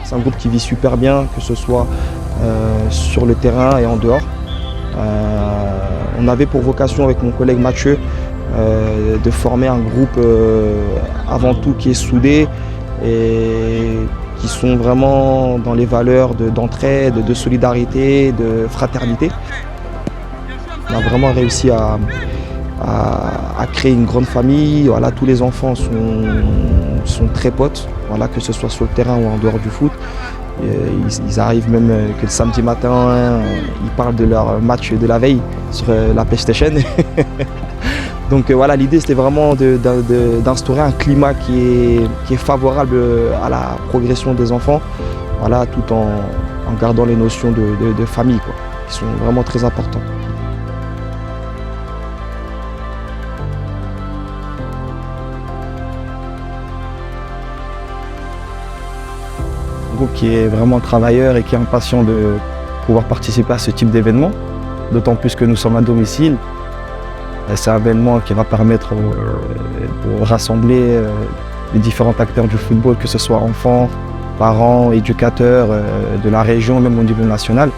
C'est un groupe qui vit super bien, que ce soit sur le terrain et en dehors. On avait pour vocation avec mon collègue Mathieu de former un groupe avant tout qui est soudé et qui sont vraiment dans les valeurs d'entraide, de solidarité, de fraternité. On a vraiment réussi à créer une grande famille. Voilà, tous les enfants sont très potes, voilà, que ce soit sur le terrain ou en dehors du foot. Ils arrivent même que le samedi matin, ils parlent de leur match de la veille sur la PlayStation. Donc voilà, l'idée c'était vraiment d'instaurer un climat qui est favorable à la progression des enfants, voilà, tout en gardant les notions de famille, quoi, qui sont vraiment très importantes. Un groupe qui est vraiment travailleur et qui est impatient de pouvoir participer à ce type d'événement, d'autant plus que nous sommes à domicile. C'est un événement qui va permettre de rassembler les différents acteurs du football, que ce soit enfants, parents, éducateurs de la région, même au niveau national.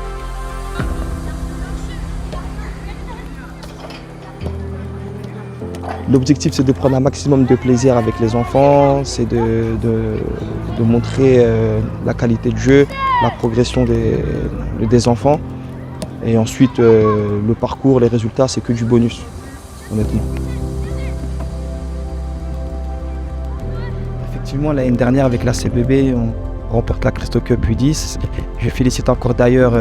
L'objectif, c'est de prendre un maximum de plaisir avec les enfants, c'est de montrer la qualité de jeu, la progression des enfants. Et ensuite, le parcours, les résultats, c'est que du bonus, honnêtement. Effectivement, l'année dernière, avec la CBB, on remporte la Christo Cup U10. Je félicite encore d'ailleurs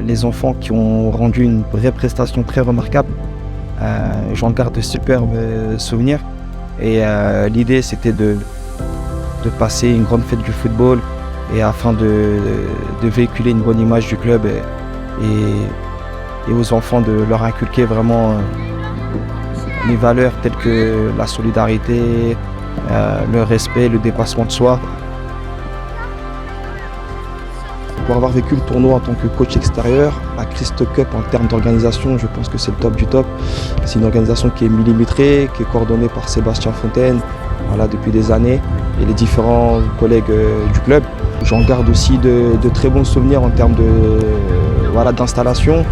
les enfants qui ont rendu une vraie prestation très remarquable. J'en garde de superbes souvenirs. Et l'idée, c'était de passer une grande fête du football et afin de véhiculer une bonne image du club et aux enfants de leur inculquer vraiment les valeurs telles que la solidarité, le respect, le dépassement de soi. Pour avoir vécu le tournoi en tant que coach extérieur, la Christo Cup en termes d'organisation, je pense que c'est le top du top. C'est une organisation qui est millimétrée, qui est coordonnée par Sébastien Fontaine, voilà, depuis des années, et les différents collègues du club. J'en garde aussi de très bons souvenirs en termes d'installation.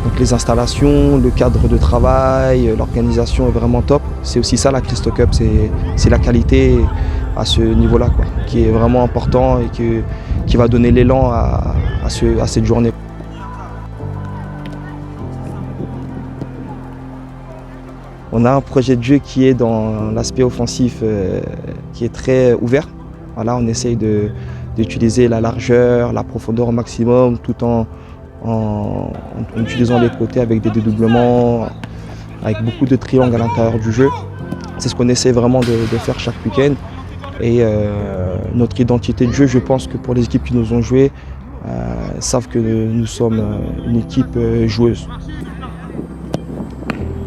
Donc les installations, le cadre de travail, l'organisation est vraiment top. C'est aussi ça la Christo Cup, c'est la qualité à ce niveau-là, quoi, qui est vraiment important et qui va donner l'élan à cette journée. On a un projet de jeu qui est dans l'aspect offensif qui est très ouvert. Voilà, on essaye d'utiliser la largeur, la profondeur au maximum, tout en utilisant les côtés avec des dédoublements, avec beaucoup de triangles à l'intérieur du jeu. C'est ce qu'on essaie vraiment de faire chaque week-end. Et notre identité de jeu, je pense que pour les équipes qui nous ont joué, savent que nous sommes une équipe joueuse.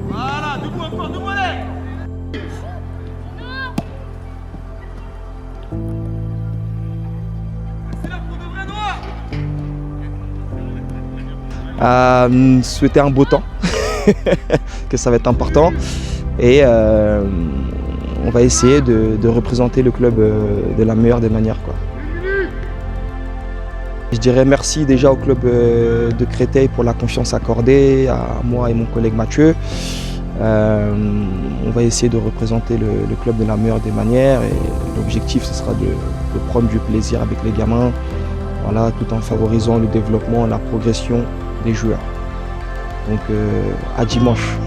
Voilà, debout encore, debout, allez. C'est là pour de vrai noir. Souhaiter un beau temps, que ça va être important. Et on va essayer de représenter le club de la meilleure des manières, quoi. Je dirais merci déjà au club de Créteil pour la confiance accordée à moi et mon collègue Mathieu. On va essayer de représenter le club de la meilleure des manières et l'objectif ce sera de prendre du plaisir avec les gamins, voilà, tout en favorisant le développement, la progression des joueurs. Donc à dimanche.